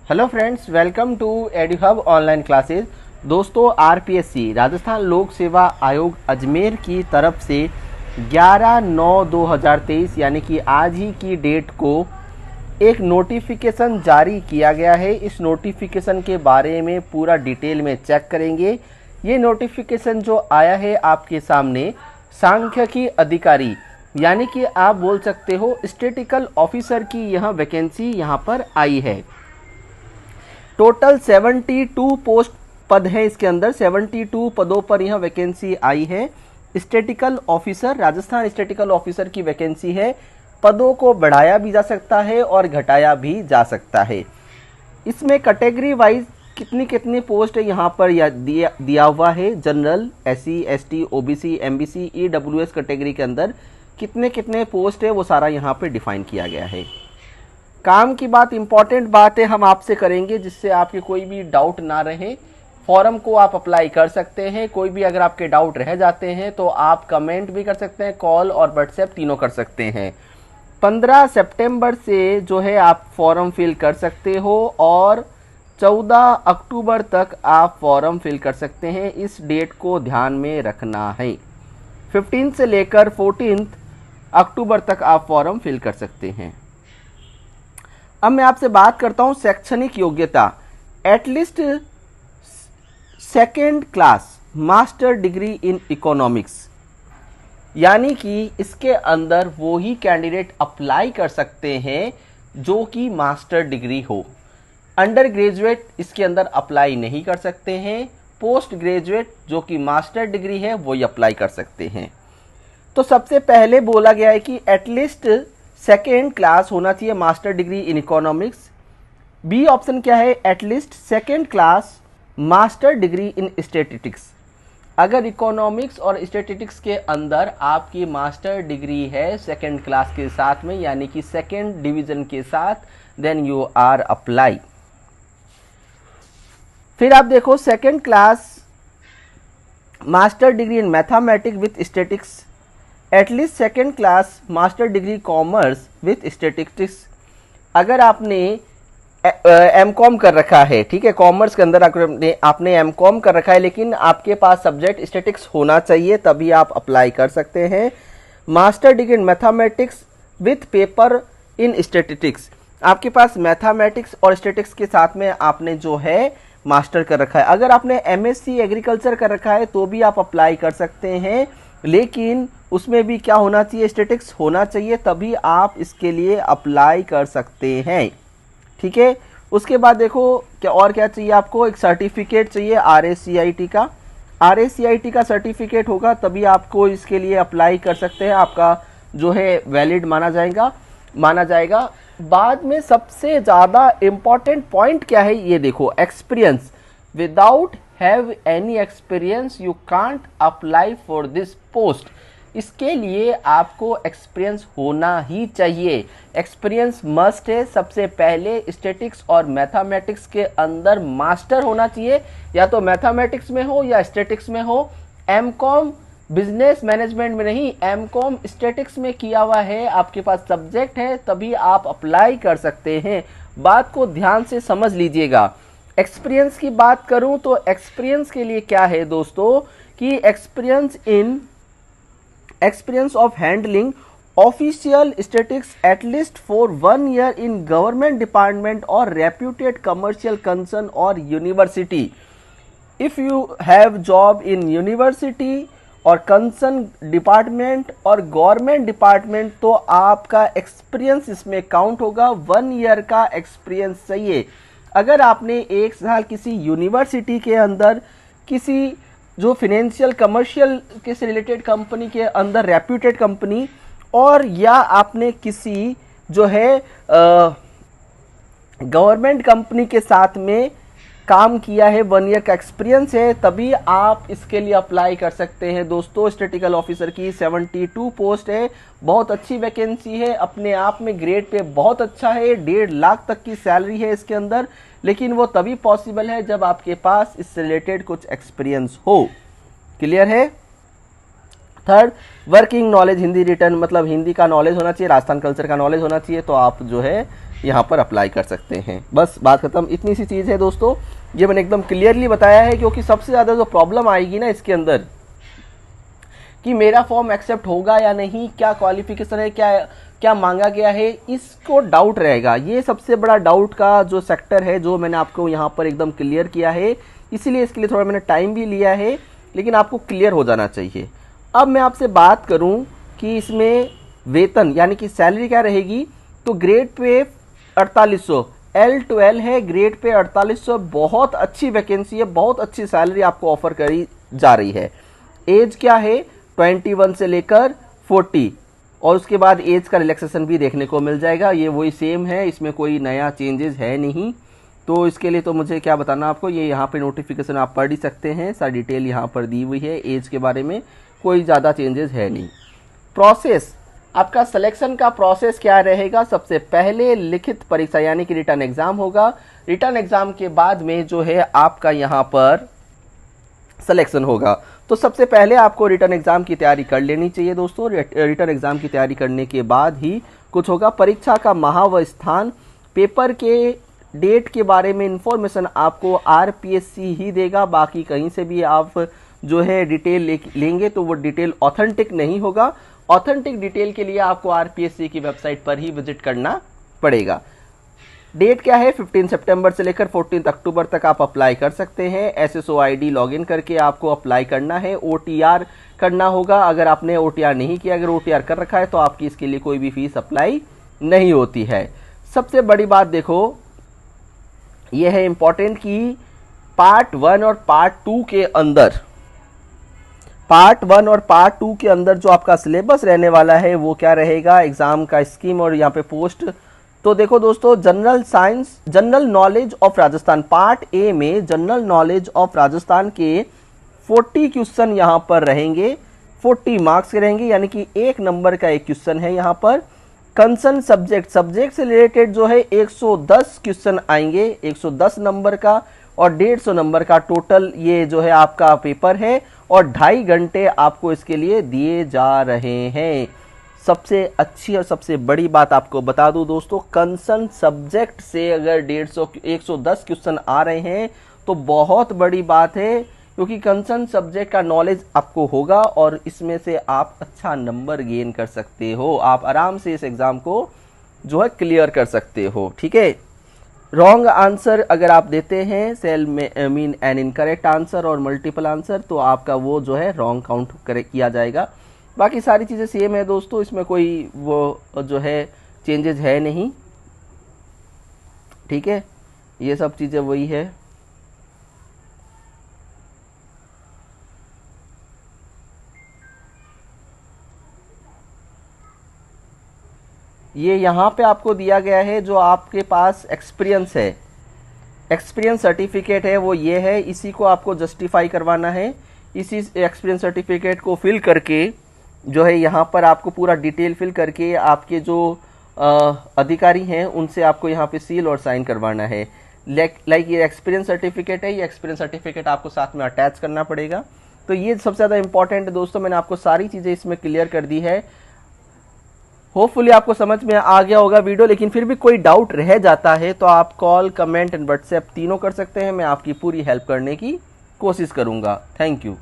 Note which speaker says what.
Speaker 1: Hello friends, welcome to Eduhub online classes. दोस्तों, RPSC Rajasthan लोक सेवा आयोग अजमेर की तरफ से 11/9/2023 यानी कि आज ही की डेट को एक नोटिफिकेशन जारी किया गया है। इस नोटिफिकेशन के बारे में पूरा डिटेल में चेक करेंगे। ये नोटिफिकेशन जो आया है आपके सामने, सांख्यिकी अधिकारी यानी कि आप बोल सकते हो स्टैटिस्टिकल ऑफिसर की यह वैकेंसी यहाँ पर आई है। टोटल 72 पोस्ट पद है इसके अंदर, 72 पदों पर यह वैकेंसी आई है। Statistical officer, Rajasthan statistical officer की वैकेंसी है। पदों को बढ़ाया भी जा सकता है और घटाया भी जा सकता है। इसमें कैटेगरी वाइज कितनी कितनी पोस्ट है यहाँ पर दिया हुआ है। General, SC, ST, OBC, MBC, EWS category के अंदर कितने कितने पोस्ट है वो सारा यहाँ पे डिफाइन किया गया है। काम की बात, इंपॉर्टेंट बात है, हम आपसे करेंगे जिससे आपके कोई भी डाउट ना रहे। फॉर्म को आप अप्लाई कर सकते हैं। कोई भी अगर आपके डाउट रह जाते हैं तो आप कमेंट भी कर सकते हैं, कॉल और व्हाट्सएप तीनों कर सकते हैं। 15 सितंबर से जो है आप फॉर्म फिल कर सकते हो और 14 अक्टूबर तक आप फॉर्म फिल कर सकते हैं। इस डेट को ध्यान में रखना है। 15 से लेकर 14 अक्टूबर तक आप फॉर्म फिल कर सकते हैं। अब मैं आपसे बात करता हूं शैक्षणिक योग्यता। At least second class master degree in economics, यानी कि इसके अंदर वो ही कैंडिडेट अप्लाई कर सकते हैं जो कि मास्टर डिग्री हो। अंडर ग्रेजुएट इसके अंदर अप्लाई नहीं कर सकते हैं। पोस्ट ग्रेजुएट जो कि मास्टर डिग्री है वही अप्लाई कर सकते हैं। तो सबसे पहले बोला गया है कि एटलीस्ट सेकेंड क्लास होना चाहिए master degree in economics. B option क्या है? At least second class master degree in statistics. अगर इकोनॉमिक्स और स्टैटिस्टिक्स के अंदर आपकी मास्टर डिग्री है सेकेंड क्लास के साथ में, यानी कि सेकेंड डिवीजन के साथ, देन यू आर अप्लाई। फिर आप देखो second class master degree in mathematics with statistics, at least second class master degree commerce with statistics. अगर आपने एमकॉम कर रखा है, ठीक है, कॉमर्स के अंदर आपने एमकॉम कर रखा है लेकिन आपके पास सब्जेक्ट स्टैटिस्टिक्स होना चाहिए, तभी आप अप्लाई कर सकते हैं। Master degree in mathematics with paper in statistics, आपके पास मैथमेटिक्स और स्टैटिस्टिक्स के साथ में आपने जो है मास्टर कर रखा है। अगर आपने एमएससी एग्रीकल्चर कर रखा है तो भी आप अप्लाई कर सकते हैं, लेकिन उसमें भी क्या होना चाहिए? स्टैटिस्टिक्स होना चाहिए, तभी आप इसके लिए अप्लाई कर सकते हैं। ठीक है। उसके बाद देखो क्या और क्या चाहिए आपको? एक सर्टिफिकेट चाहिए आरएसीआईटी का। आरएसीआईटी का सर्टिफिकेट होगा तभी आपको इसके लिए अप्लाई कर सकते हैं। आपका जो है वैलिड माना जाएगा। बाद में सबसे ज़्यादा इम्पॉर्टेंट पॉइंट क्या है ये देखो, experience. Without have any experience you can't apply for this post. इसके लिए आपको एक्सपीरियंस होना ही चाहिए। एक्सपीरियंस मस्ट है। सबसे पहले स्टैटिस्टिक्स और मैथमेटिक्स के अंदर मास्टर होना चाहिए, या तो मैथमेटिक्स में हो या स्टैटिस्टिक्स में हो। एमकॉम बिजनेस मैनेजमेंट में नहीं, एमकॉम स्टैटिस्टिक्स में किया हुआ है, आपके पास सब्जेक्ट है, तभी आप अप्लाई कर सकते हैं। बात को ध्यान से समझ लीजिएगा। एक्सपीरियंस की बात करूं तो एक्सपीरियंस के लिए क्या है दोस्तों कि experience of handling official statistics at least for 1 year in government department और रेप्यूटेड कमर्शियल कंसर्न और university. If you have job in university और कंसर्न डिपार्टमेंट और गवर्नमेंट डिपार्टमेंट तो आपका एक्सपीरियंस इसमें काउंट होगा। 1 ईयर का एक्सपीरियंस चाहिए। अगर आपने 1 साल किसी यूनिवर्सिटी के अंदर किसी जो फाइनेंशियल कमर्शियल के से रिलेटेड कंपनी के अंदर, रेप्यूटेड कंपनी, और या आपने किसी जो है गवर्नमेंट कंपनी के साथ में काम किया है, 1 ईयर का एक्सपीरियंस है, तभी आप इसके लिए अप्लाई कर सकते हैं। दोस्तों, स्टैटिस्टिकल ऑफिसर की 72 पोस्ट है। बहुत अच्छी वैकेंसी है, अपने आप में ग्रेड पे बहुत अच्छा है। 1.5 लाख तक की सैलरी है इसके अंदर, लेकिन वो तभी पॉसिबल है जब आपके पास इससे रिलेटेड कुछ एक्सपीरियंस हो। क्लियर है? Third, working knowledge Hindi return, मतलब हिंदी का नॉलेज होना चाहिए, राजस्थान कल्चर का नॉलेज होना चाहिए, तो आप जो है यहाँ पर अप्लाई कर सकते हैं। बस बात खत्म, इतनी सी चीज़ है दोस्तों, ये मैंने एकदम क्लियरली बताया है, क्योंकि सबसे ज़्यादा जो प्रॉब्लम आएगी ना इसके अंदर कि मेरा फॉर्म एक्सेप्ट होगा या नहीं, क्या क्वालिफिकेशन है, क्या क्या मांगा गया है, इसको डाउट रहेगा। ये सबसे बड़ा डाउट का जो सेक्टर है जो मैंने आपको यहाँ पर एकदम क्लियर किया है, इसीलिए इसके लिए थोड़ा मैंने टाइम भी लिया है, लेकिन आपको क्लियर हो जाना चाहिए। अब मैं आपसे बात करूं कि इसमें वेतन यानी कि सैलरी क्या रहेगी, तो ग्रेड पे 4800 L12 है, ग्रेड पे 4800, बहुत अच्छी वैकेंसी है, बहुत अच्छी सैलरी आपको ऑफर करी जा रही है। एज क्या है 21 से लेकर 40, और उसके बाद एज का रिलैक्सेशन भी देखने को मिल जाएगा, ये वही सेम है, इसमें कोई नया चेंजेस है नहीं। तो इसके लिए तो मुझे क्या बताना आपको, ये यहाँ पे नोटिफिकेशन आप पढ़ ही सकते हैं, सारी डिटेल यहाँ पर दी हुई है, एज के बारे में कोई ज़्यादा चेंजेस है नहीं। प्रोसेस, आपका सिलेक्शन का प्रोसेस क्या रहेगा, सबसे पहले लिखित परीक्षा यानी कि रिटर्न एग्जाम होगा, रिटर्न एग्जाम के बाद में जो है आपका यहाँ पर सिलेक्शन होगा। तो सबसे पहले आपको रिटर्न एग्जाम की तैयारी कर लेनी चाहिए दोस्तों, रिटर्न एग्जाम की तैयारी करने के बाद ही कुछ होगा। परीक्षा का माह व स्थान, पेपर के डेट के बारे में इंफॉर्मेशन आपको RPSC ही देगा, बाकी कहीं से भी आप जो है डिटेल लेंगे तो वो डिटेल ऑथेंटिक नहीं होगा। ऑथेंटिक डिटेल के लिए आपको RPSC की वेबसाइट पर ही विजिट करना पड़ेगा। डेट क्या है 15 सितंबर से लेकर 14 अक्टूबर तक आप अप्लाई कर सकते हैं। SSO ID लॉगिन करके आपको अप्लाई करना है। OTR करना होगा, अगर आपने OTR नहीं किया, अगर OTR कर रखा है तो आपकी इसके लिए कोई भी फीस अप्लाई नहीं होती है। सबसे बड़ी बात देखो यह है इंपॉर्टेंट कि पार्ट 1 और पार्ट 2 के अंदर, पार्ट 1 और पार्ट 2 के अंदर जो आपका सिलेबस रहने वाला है वो क्या रहेगा, एग्जाम का स्कीम और यहाँ पे पोस्ट। तो देखो दोस्तों, general science, general knowledge of Rajasthan, part A में जनरल नॉलेज ऑफ राजस्थान के 40 क्वेश्चन यहाँ पर रहेंगे, 40 मार्क्स के रहेंगे, यानी कि 1 नंबर का एक क्वेश्चन है यहाँ पर। कंसर्न सब्जेक्ट, सब्जेक्ट से रिलेटेड जो है 110 क्वेश्चन आएंगे, 110 नंबर का, और 150 नंबर का टोटल ये जो है आपका पेपर है, और 2.5 घंटे आपको इसके लिए दिए जा रहे हैं। सबसे अच्छी और सबसे बड़ी बात आपको बता दूं दोस्तों, कंसर्न सब्जेक्ट से अगर 110 क्वेश्चन आ रहे हैं तो बहुत बड़ी बात है, क्योंकि कंसर्न सब्जेक्ट का नॉलेज आपको होगा और इसमें से आप अच्छा नंबर गेन कर सकते हो, आप आराम से इस एग्जाम को जो है क्लियर कर सकते हो। ठीक है, रॉन्ग आंसर अगर आप देते हैं, सेल में मीन एन इनकरेक्ट आंसर और मल्टीपल आंसर, तो आपका वो जो है रॉन्ग काउंट किया जाएगा। बाकी सारी चीज़ें सेम है दोस्तों, इसमें कोई वो जो है चेंजेस है नहीं। ठीक है, ये सब चीज़ें वही है। ये यहाँ पे आपको दिया गया है, जो आपके पास एक्सपीरियंस है, एक्सपीरियंस सर्टिफिकेट है वो ये है, इसी को आपको जस्टिफाई करवाना है। इसी एक्सपीरियंस सर्टिफिकेट को फिल करके जो है यहाँ पर आपको पूरा डिटेल फिल करके आपके जो अधिकारी हैं उनसे आपको यहाँ पे सील और साइन करवाना है। लाइक ये एक्सपीरियंस सर्टिफिकेट है, ये एक्सपीरियंस सर्टिफिकेट आपको साथ में अटैच करना पड़ेगा। तो ये सबसे ज़्यादा इंपॉर्टेंट है दोस्तों, मैंने आपको सारी चीज़ें इसमें क्लियर कर दी है। होपफुली आपको समझ में आ गया होगा वीडियो, लेकिन फिर भी कोई डाउट रह जाता है तो आप कॉल, कमेंट एंड व्हाट्सएप तीनों कर सकते हैं, मैं आपकी पूरी हेल्प करने की कोशिश करूंगा। Thank you.